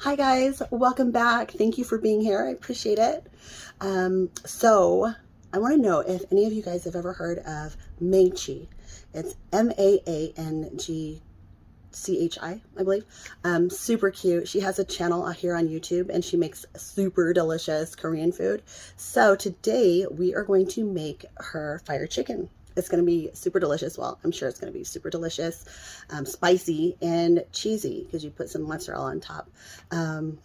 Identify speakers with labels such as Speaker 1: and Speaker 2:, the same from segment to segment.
Speaker 1: Hi guys, welcome back. Thank you for being here. I appreciate it. So I want to know if any of you guys have ever heard of Maangchi. It's Maangchi, I believe. Super cute. She has a channel out here on YouTube and she makes super delicious Korean food. So today we are going to make her fire chicken. It's going to be super delicious. Well, I'm sure it's going to be super delicious, spicy and cheesy because you put some mozzarella on top. So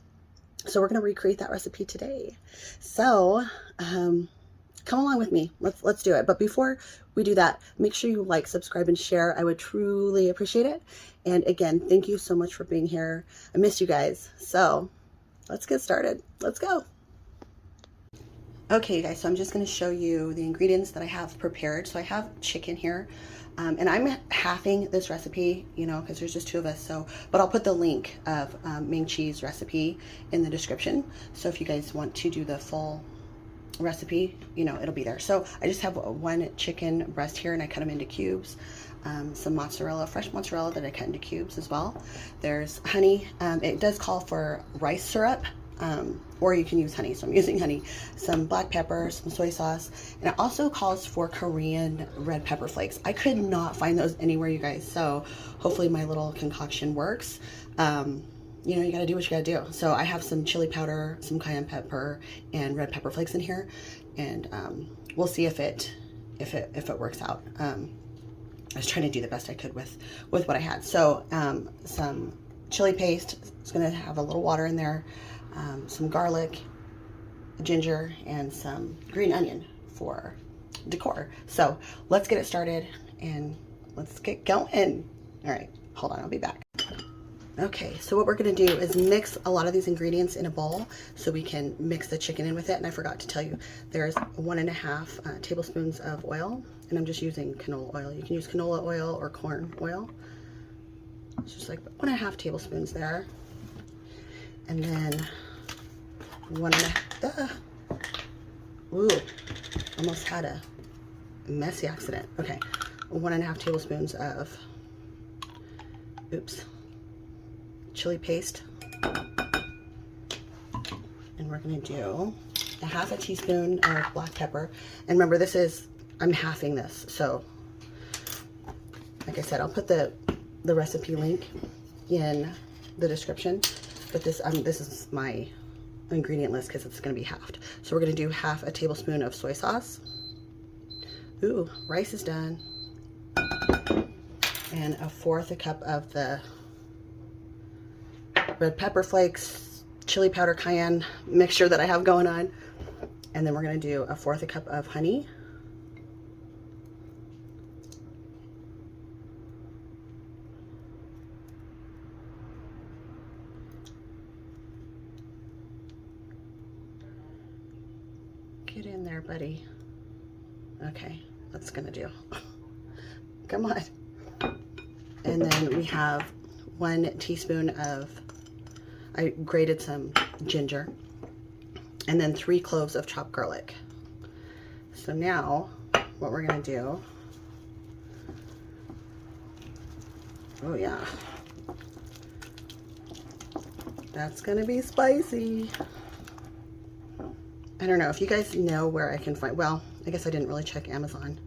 Speaker 1: we're going to recreate that recipe today. So come along with me. Let's do it. But before we do that, make sure you like, subscribe, and share. I would truly appreciate it. And again, thank you so much for being here. I miss you guys. So let's get started. Let's go. Okay, you guys, so I'm just going to show you the ingredients that I have prepared. So I have chicken here, and I'm halving this recipe, you know, because there's just two of us. So, but I'll put the link of Maangchi's recipe in the description. So if you guys want to do the full recipe, you know, it'll be there. So I just have one chicken breast here, and I cut them into cubes. Some mozzarella, fresh mozzarella that I cut into cubes as well. There's honey. It does call for rice syrup. Or you can use honey, so I'm using honey, some black pepper, some soy sauce, and it also calls for Korean red pepper flakes. I could not find those anywhere, you guys, so hopefully my little concoction works. You know, you gotta do what you gotta do. So I have some chili powder, some cayenne pepper, and red pepper flakes in here, and we'll see if it works out. I was trying to do the best I could with what I had. So some chili paste. It's gonna have a little water in there. Some garlic, ginger, and some green onion for decor. So let's get it started and let's get going. All right, hold on, I'll be back. Okay, so what we're gonna do is mix a lot of these ingredients in a bowl so we can mix the chicken in with it. And I forgot to tell you, there's 1.5 tablespoons of oil, and I'm just using canola oil. You can use canola oil or corn oil. It's just like 1.5 tablespoons there. And then ooh, almost had a messy accident. Okay, 1.5 tablespoons of, chili paste. And we're gonna do 1/2 teaspoon of black pepper. And remember, I'm halving this. So, like I said, I'll put the recipe link in the description. But this is my ingredient list because it's going to be halved. So we're going to do 1/2 tablespoon of soy sauce. Ooh, rice is done. And 1/4 cup of the red pepper flakes, chili powder, cayenne mixture that I have going on. And then we're going to do 1/4 cup of honey. Get in there, buddy. Okay, that's gonna do. Come on. And then we have 1 teaspoon of, I grated some ginger, and then 3 cloves of chopped garlic. So now what we're gonna do, oh yeah, that's gonna be spicy. I don't know if you guys know where I can find, well, I guess I didn't really check Amazon.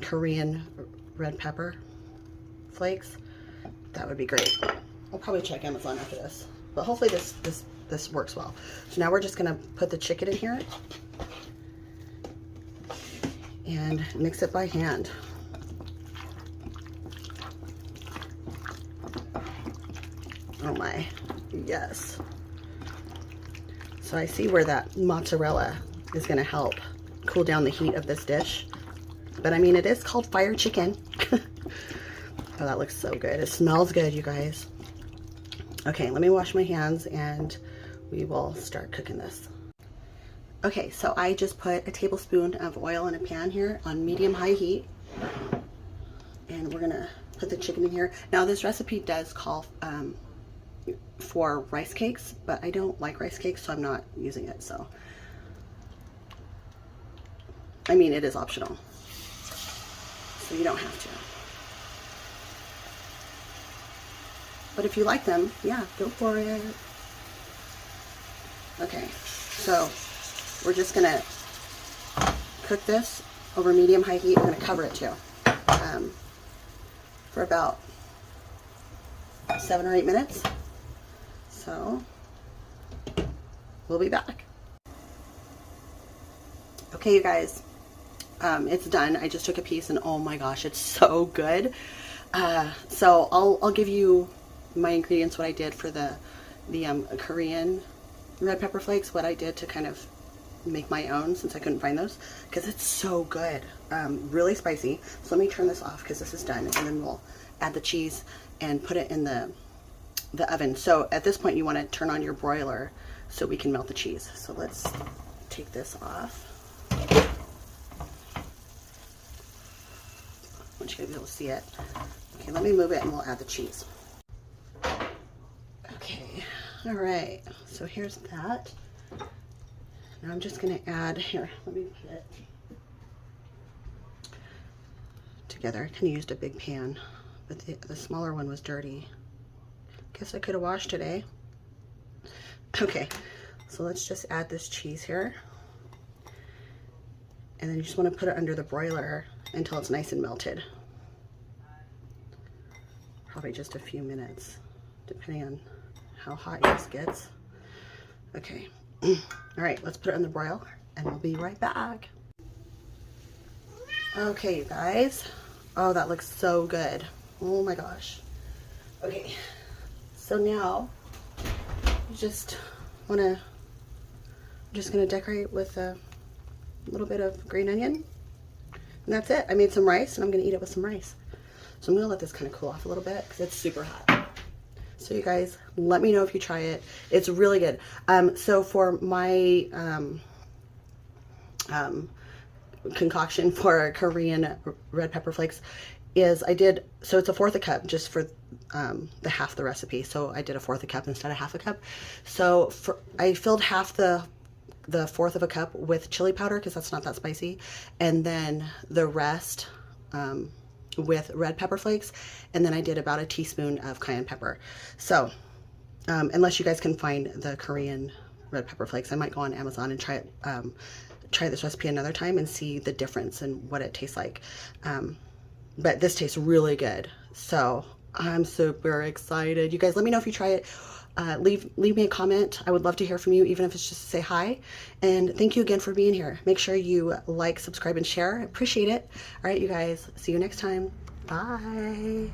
Speaker 1: Korean red pepper flakes. That would be great. I'll probably check Amazon after this. But hopefully this works well. So now we're just gonna put the chicken in here and mix it by hand. Oh my, yes. So I see where that mozzarella is going to help cool down the heat of this dish. But I mean, it is called fire chicken. Oh, that looks so good. It smells good, you guys. Okay, let me wash my hands and we will start cooking this. Okay, so I just put a tablespoon of oil in a pan here on medium-high heat. And we're going to put the chicken in here. Now, this recipe does call for rice cakes, but I don't like rice cakes, so I'm not using it. So I mean, it is optional, so you don't have But if you like them, yeah, go for it. Okay, so we're just gonna cook this over medium-high heat. We're gonna cover it too for about 7 or 8 minutes. So we'll be back. Okay, you guys, it's done. I just took a piece and oh my gosh, it's so good. So I'll give you my ingredients, what I did for the Korean red pepper flakes, what I did to kind of make my own since I couldn't find those, because it's so good. Really spicy. So let me turn this off because this is done, and then we'll add the cheese and put it in the oven. So at this point you want to turn on your broiler so we can melt the cheese. So let's take this off. I want you guys to be able to see it. Okay, let me move it and we'll add the cheese. Okay, all right, so here's that. Now I'm just gonna add, here, let me put it together. I kind of used a big pan, but the smaller one was dirty. Guess I could have washed today. Okay, so let's just add this cheese here. And then you just want to put it under the broiler until it's nice and melted. Probably just a few minutes, depending on how hot yours gets. Okay, all right, let's put it on the broiler and we'll be right back. Okay, you guys. Oh, that looks so good. Oh my gosh. Okay, so now you just want to, I'm just going to decorate with a little bit of green onion, and that's it. I made some rice and I'm going to eat it with some rice. So I'm going to let this kind of cool off a little bit because it's super hot. So you guys, let me know if you try it. It's really good. So for my concoction for Korean red pepper flakes is I did, so it's 1/4 cup just for the half the recipe. So I did 1/4 cup instead of 1/2 cup. So I filled half the 1/4 cup with chili powder because that's not that spicy, and then the rest with red pepper flakes, and then I did about a teaspoon of cayenne pepper. So unless you guys can find the Korean red pepper flakes, I might go on Amazon and try this recipe another time and see the difference and what it tastes like. But this tastes really good, so I'm super excited. You guys, let me know if you try it. Leave me a comment. I would love to hear from you, even if it's just to say hi. And thank you again for being here. Make sure you like, subscribe, and share. I appreciate it. All right, you guys. See you next time. Bye.